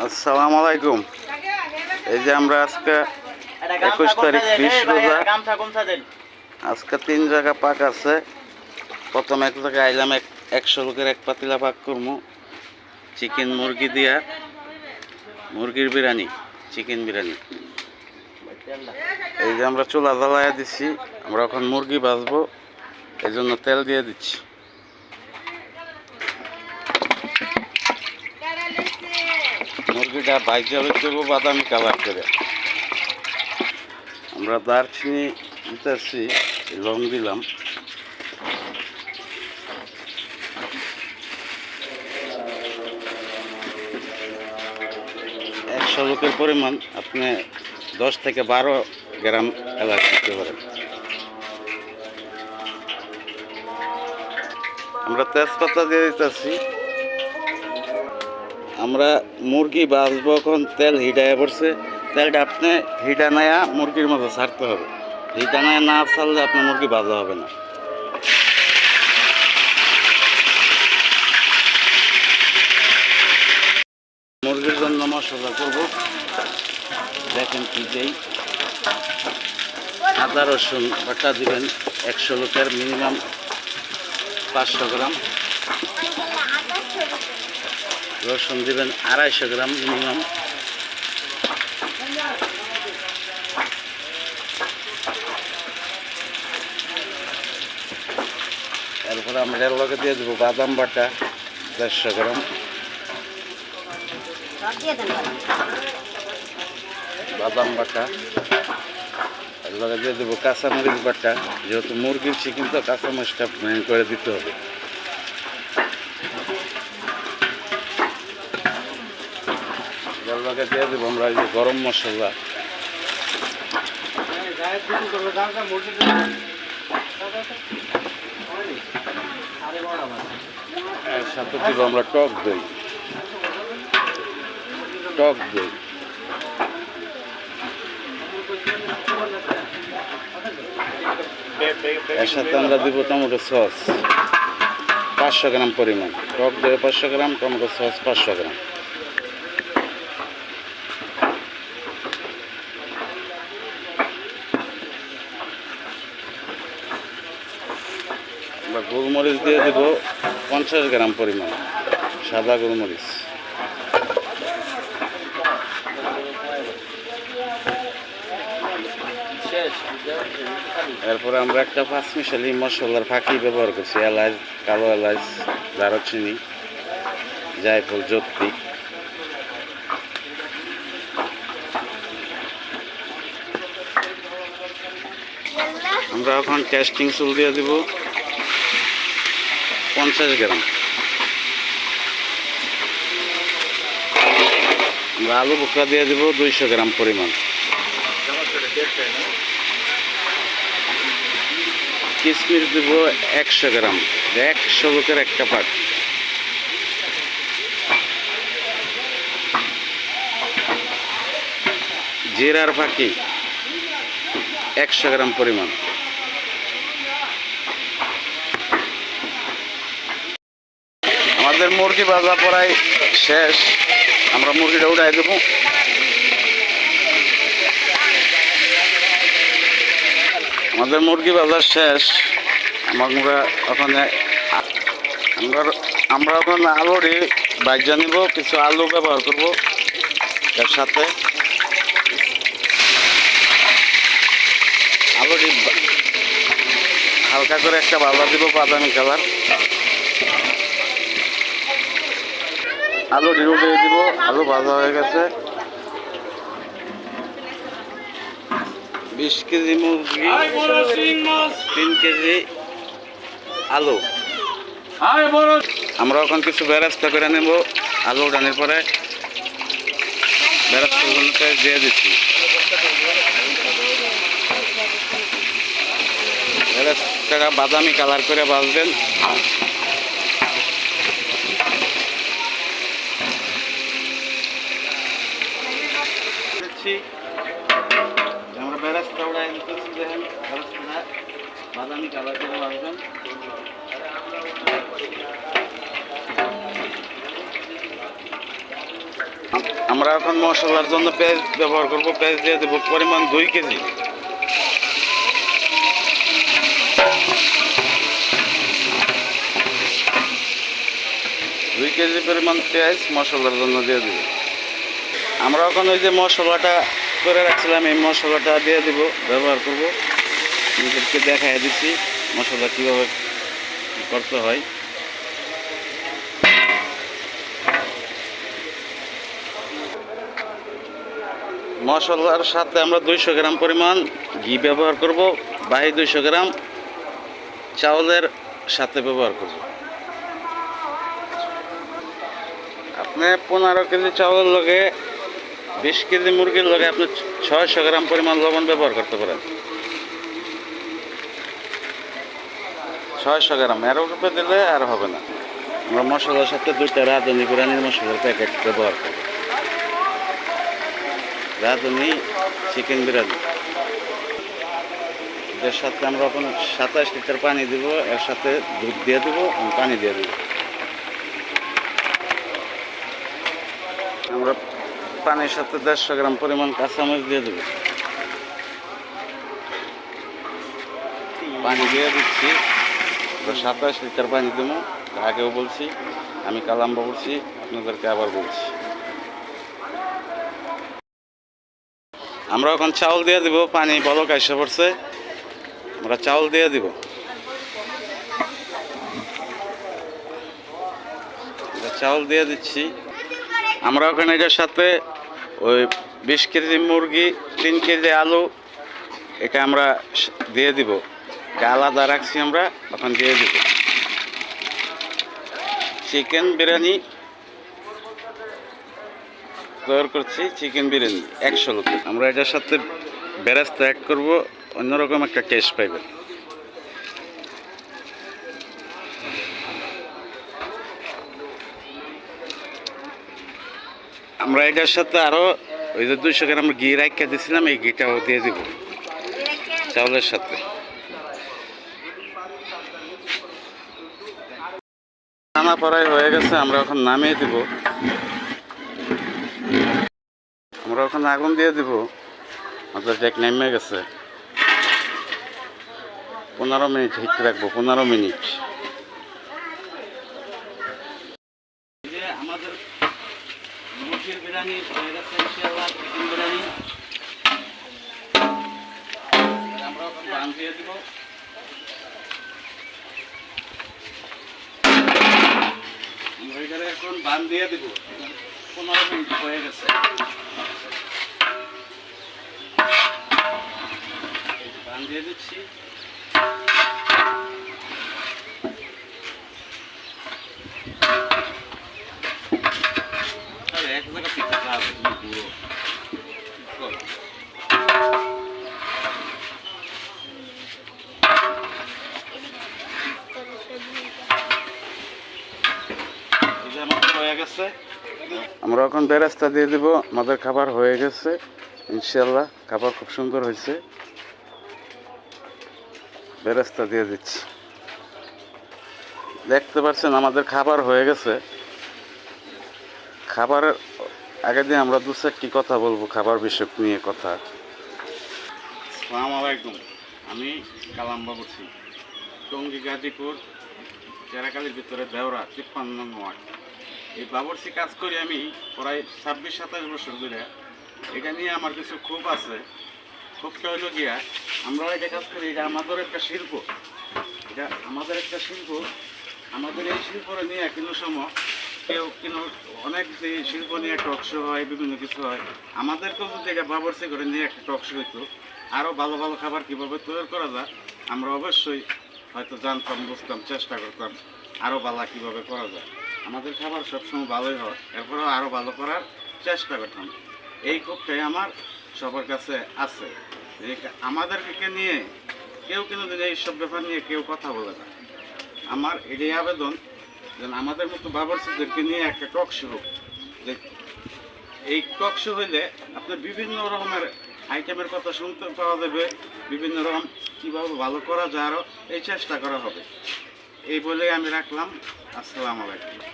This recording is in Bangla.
আসসালামু আলাইকুম। এই যে আমরা আজকে 21 তারিখ কৃষ রোজা। আজকে 3 জায়গা পাক আছে। প্রথম এক জায়গায় আইলাম 100 লোকের এক পাতিলা পাক করবো চিকেন মুরগি দিয়া, মুরগির বিরিয়ানি, চিকেন বিরিয়ানি। এই যে আমরা চুলা জ্বালাইয়া দিচ্ছি, আমরা এখন মুরগি ভাজবো, এই জন্য তেল দিয়ে দিচ্ছি। মুরগিটা ভাইজা দেবো বাদামি কালার করে। আমরা দারচিনি দিতেছি, লং দিলাম, একশো লোকের পরিমাণ আপনি 10 থেকে 12 গ্রাম এলাচ দিতে পারেন। আমরা তেজপাতা দিয়ে দিতেছি। আমরা মুরগি ভাজবো, এখন তেল হিটায় পড়ছে। তেলটা আপনি হিটা নেয়া মুরগির মতো ছাড়তে হবে। হিটা নেয়া না ছাড়লে আপনার মুরগি ভাজা হবে না। মুরগির জন্য মশলা করবো, দেখেন কি দেই। আদা রসুন বাটা দিবেন 100 লোকের মিনিমাম 500 গ্রাম। রসুন দিবেন 250 গ্রাম মিনিমাম। তারপরে আমরা এর লগে দিয়ে দেবো বাদাম বাটা 150 গ্রাম। বাদাম বাটা এর লগে দিয়ে দেবো কাঁচামরিচ বাটা, যেহেতু মুরগির চিকেন তো কাঁচামরিচটা মেন করে দিতে হবে। এর লগে দিয়ে দেবো আমরা এই যে গরম মশলা, এর সাথে দেবো আমরা টক দই। এর সাথে আমরা দিব টমেটো সস 500 গ্রাম পরিমাণ, টক দই 500 গ্রাম, টমেটো সস 500 গ্রাম। আমরা গোলমরিচ দিয়ে দেব 50 গ্রাম পরিমাণ, সাদা গোলমরিচ। এরপরে আমরা একটা 5 মিশালি মশলার ফাঁকি ব্যবহার করছি, এলাচ, কালো এলাচ, দারুচিনি, জায়ফল, জত্তি। আমরা এখন টেস্টিং চুল দিয়ে দিব 50 গ্রাম। আমরা আলু বোখরা দিয়ে দিব 200 গ্রাম পরিমাণ। কিশমিশ দিব 100 গ্রাম, 100 লোকের একটা পাক। জিরার ফাঁকি 100 গ্রাম পরিমাণ। আমাদের মুরগি ভাজা প্রায় শেষ, আমরা মুরগিটা উঠাই দেবো। আমাদের মুরগি ভাজা শেষ। আমরা ওখানে আমরা ওখানে আলুরি ভাজা নিব, কিছু আলু ব্যবহার করব এর সাথে। আলুটি হালকা করে একটা ভাজা দিব বাদামি কালার। আলু উঠিয়ে দিব, আলু ভাজা হয়ে গেছে। 20 কেজি মুরগি, 3 কেজি আলু। আমরা এখন কিছু বেরেস্তা করে নেব। আলু উঠানোর পরে বেরেস্তাগুলোতে দিয়ে দিচ্ছি। বেরেস্তাটা বাদামি কালার করে ভাজবেন। আমরা বেরেস্তা উঠাই নিতেছি, দেখেন বেরেস্তাটা বাদামি কালার করে ভাজবেন। আমরা এখন মশলার জন্য পেঁয়াজ ব্যবহার করব। পেঁয়াজ দিয়ে দেবো পরিমাণ 2 কেজি। দুই কেজি পরিমাণ পেঁয়াজ মশলার জন্য দিয়ে দেবো। আমরা এখন ওই যে মশলাটা করে রাখছিলাম এই মশলাটা দিয়ে দেবো, ব্যবহার করব। নিজেদেরকে দেখাই দিচ্ছি মশলা কীভাবে করতে হয়। মশলার সাথে আমরা 200 গ্রাম পরিমাণ ঘি ব্যবহার করব, বাকি 200 গ্রাম চাউলের সাথে ব্যবহার করব। আপনি 15 কেজি চাউলের লগে 20 কেজি মুরগির লগে আপনি 600 গ্রাম পরিমাণ লবণ ব্যবহার করতে পারেন। 600 গ্রাম, এর উপরে দিলে আর হবে না। আমরা মশলার সাথে 2টা রাঁধুনি বিরিয়ানির মশলার প্যাকেট ব্যবহার করব। রাঁধুনি চিকেন বিরিয়ানি, এর সাথে আমরা এখন 27 লিটার পানি দিব, এর সাথে দুধ দিয়ে দেবো, পানি দিয়ে দেবো। আমরা পানির সাথে 150 গ্রাম পরিমাণ কাঁচামরিচ দিয়ে দেবো। পানি দিয়ে দিচ্ছি, 27 লিটার পানি দেবো। আগেও বলছি, আমি কালাম্বা বলছি, আপনাদেরকে আবার বলছি। আমরা এখন চাউল দিয়ে দিব, পানি বলক এসে পড়ছে, আমরা চাউল দিয়ে দিব। চাউল দিয়ে দিচ্ছি। আমরা ওখানে এটার সাথে ওই 20 কেজি মুরগি, 3 কেজি আলু, এটা আমরা দিয়ে দিব। এটা আলাদা রাখছি, আমরা এখন দিয়ে দিব। চিকেন বিরিয়ানি তৈরি করছি, চিকেন বিরিয়ানি 100 লোক। আমরা এটার সাথে বেরেস্তা অ্যাড করব, অন্যরকম একটা টেস্ট পাইবেন। আমরা এটার সাথে আরও ওই যে 200 গ্রাম ঘি রাখা দিয়েছিলাম, এই ঘিটাও দিয়ে দিব চাউলের সাথে। রান্না প্রায় হয়ে গেছে, আমরা এখন নামিয়ে দিব। আমরা এখন আগুন দিয়ে দিব, আমাদের দেখ নেমে গেছে। 15 মিনিট হিট রাখবো, 15 মিনিট। আমাদের মুরগির বিরিয়ানি হয়ে গেছে ইনশাআল্লাহ, চিকেন বিরিয়ানি। আমরা এখন বান দিয়ে দিব। আমরা এখানে এখন বান দিয়ে দিব, 15 মিনিট হয়ে গেছে। বান দিয়ে দিচ্ছি। এক জায়গা পিঠা খাওয়াবে পুরো। আমরা এখন বেরেস্তা দিয়ে দিব। আমাদের খাবার হয়ে গেছে ইনশাআল্লাহ, খাবার খুব সুন্দর হয়েছে। বেরেস্তা দিয়ে দিচ্ছি, দেখতে পাচ্ছেন আমাদের খাবার হয়ে গেছে। খাবারের আগে দিয়ে আমরা 2-4টি কথা বলবো, খাবার বিষয় নিয়ে কথা। আসসালামু আলাইকুম, আমি কালাম্বা বলছি, টঙ্গী গাজীপুর চেরাকালির ভিতরে দেওরা 53 নং ওয়ার্ড। এই বাবরচি কাজ করি আমি প্রায় 26-27 বছর ধরে। এটা নিয়ে আমার কিছু ক্ষোভ আছে। ক্ষোভটা হইল গিয়া, আমরা এটা কাজ করি, এটা আমাদের একটা শিল্প, এটা আমাদের একটা শিল্প। আমাদের এই শিল্পটা নিয়ে কোনো সময় কেউ কিন্তু অনেক যে শিল্প নিয়ে টক শো হয়, বিভিন্ন কিছু হয়। আমাদেরকেও যদি এটা বাবরচি করে নিয়ে একটা টক শো হইতো, আরও ভালো ভালো খাবার কীভাবে তৈরি করা যায় আমরা অবশ্যই হয়তো জানতাম, বুঝতাম, চেষ্টা করতাম আরও ভালো কীভাবে করা যায়। আমাদের খাবার সবসময় ভালোই হয়, এরপরেও আরও ভালো করার চেষ্টা করতাম। এই ক্ষোভটাই আমার সবার কাছে আছে। আমাদেরকে নিয়ে কেউ কিন্তু এইসব ব্যাপার নিয়ে কেউ কথা বলে না। আমার এটাই আবেদন যেন আমাদের মতো বাবরচিদেরকে নিয়ে একটা টক শো হোক। যে এই টক শো হইলে আপনার বিভিন্ন রকমের আইটেমের কথা শুনতে পাওয়া যাবে, বিভিন্ন রকম কীভাবে ভালো করা যায় আরও এই চেষ্টা করা হবে। এই বলে আমি রাখলাম। আসসালামু আলাইকুম।